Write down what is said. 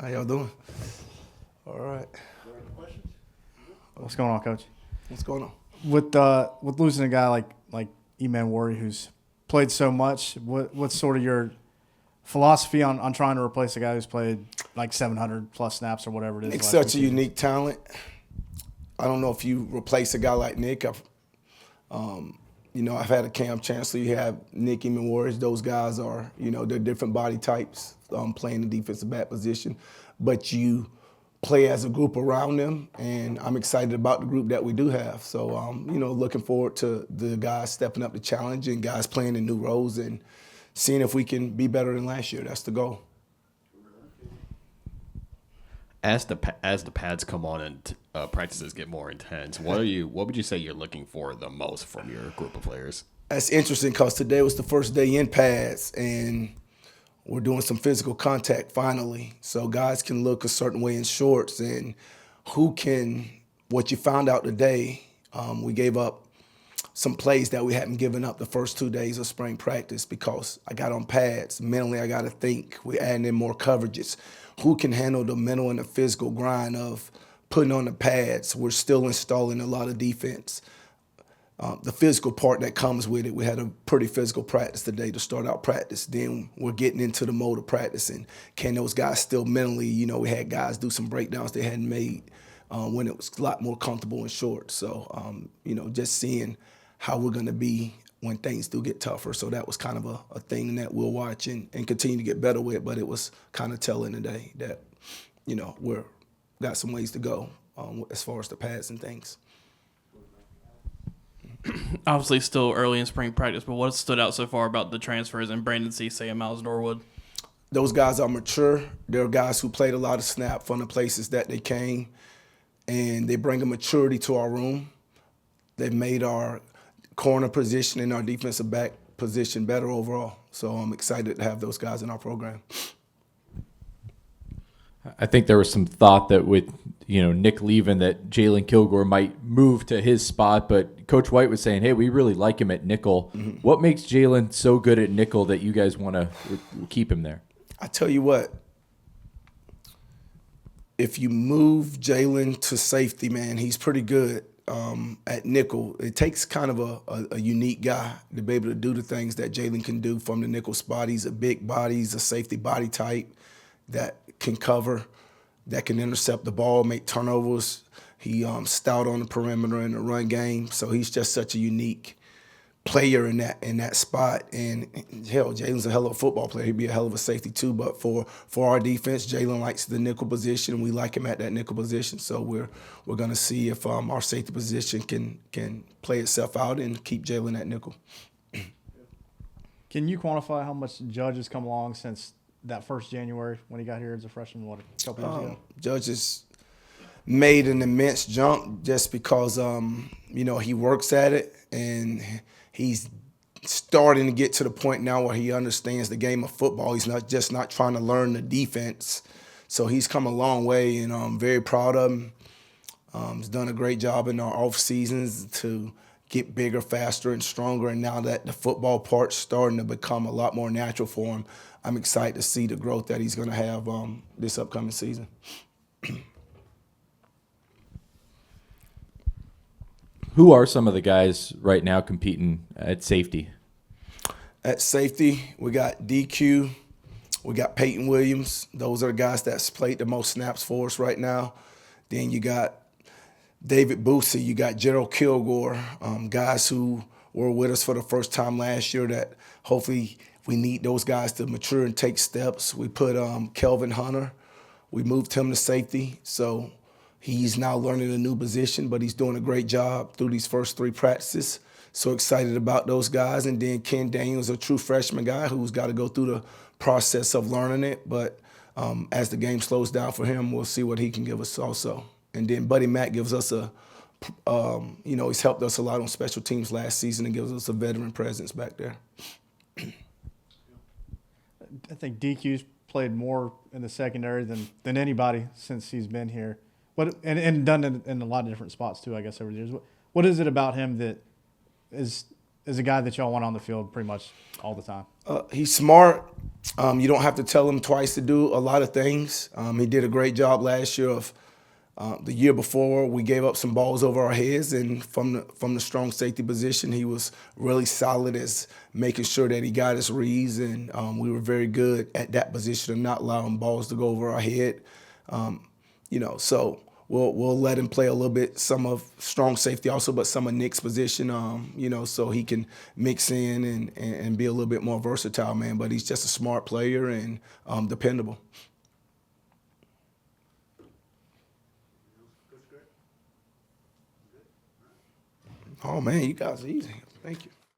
How y'all doing? All right. What's going on, Coach? What's going on? With losing a guy like Eman Worry, who's played so much, what's sort of your philosophy on trying to replace a guy who's played like 700 plus snaps or whatever it is? Nick's such a unique talent. I don't know if you replace a guy like Nick. I've had a Cam Chancellor. You have Nick Eman Warriors. Those guys are, they're different body types playing the defensive back position. But you play as a group around them, and I'm excited about the group that we do have. So, looking forward to the guys stepping up the challenge and guys playing in new roles and seeing if we can be better than last year. That's the goal. As the pads come on and practices get more intense, what would you say you're looking for the most from your group of players? That's interesting because today was the first day in pads, and we're doing some physical contact finally. So guys can look a certain way in shorts, and what you found out today, we gave up some plays that we hadn't given up the first 2 days of spring practice because I got on pads. Mentally, I got to think. We're adding in more coverages. Who can handle the mental and the physical grind of putting on the pads? We're still installing a lot of defense. The physical part that comes with it, we had a pretty physical practice today to start out practice. Then we're getting into the mode of practicing. Can those guys still mentally, we had guys do some breakdowns they hadn't made when it was a lot more comfortable and short. So, just seeing how we're going to be when things do get tougher. So that was kind of a thing that we'll watch and continue to get better with. But it was kind of telling today that, we're got some ways to go as far as the pads and things. Obviously still early in spring practice, but what stood out so far about the transfers and Brandon Cisse and Miles Norwood? Those guys are mature. They're guys who played a lot of snap from the places that they came, and they bring a maturity to our room. They've made our corner position and our defensive back position better overall. So I'm excited to have those guys in our program. I think there was some thought that with Nick leaving that Jalen Kilgore might move to his spot, but Coach White was saying, hey, we really like him at nickel. Mm-hmm. What makes Jalen so good at nickel that you guys want to keep him there? I tell you what, if you move Jalen to safety, man, he's pretty good at nickel. It takes kind of a unique guy to be able to do the things that Jalen can do from the nickel spot. He's a big body. He's a safety body type that can cover, that can intercept the ball, make turnovers. He stout on the perimeter in the run game. So he's just such a unique player in that spot. And hell, Jalen's a hell of a football player. He'd be a hell of a safety too. But for our defense, Jalen likes the nickel position, and we like him at that nickel position. So we're going to see if our safety position can play itself out and keep Jalen at nickel. Can you quantify how much Judge has come along since that first January when he got here as a freshman, a couple years ago? Judge has made an immense jump just because, he works at it, and he's starting to get to the point now where he understands the game of football. He's not trying to learn the defense. So he's come a long way, and I'm very proud of him. He's done a great job in our off seasons to get bigger, faster, and stronger. And now that the football part's starting to become a lot more natural for him, I'm excited to see the growth that he's going to have this upcoming season. Who are some of the guys right now competing at safety? At safety, we got DQ, we got Peyton Williams. Those are the guys that's played the most snaps for us right now. Then you got David Boosie, you got Gerald Kilgore, guys who were with us for the first time last year that hopefully we need those guys to mature and take steps. We put Kelvin Hunter, we moved him to safety, so he's now learning a new position, but he's doing a great job through these first 3 practices. So excited about those guys. And then Ken Daniels, a true freshman guy who's got to go through the process of learning it. But as the game slows down for him, we'll see what he can give us also. And then Buddy Mack gives us he's helped us a lot on special teams last season and gives us a veteran presence back there. I think DQ's played more in the secondary than anybody since he's been here. And done it in a lot of different spots too, I guess, over the years. What is it about him that is a guy that y'all want on the field pretty much all the time? He's smart. You don't have to tell him twice to do a lot of things. He did a great job last year of the year before. We gave up some balls over our heads, and from the strong safety position, he was really solid as making sure that he got his reads, and we were very good at that position of not allowing balls to go over our head. So we'll let him play a little bit, some of strong safety also, but some of Nick's position, so he can mix in and be a little bit more versatile, man. But he's just a smart player and dependable. Oh, man, you guys are easy. Thank you.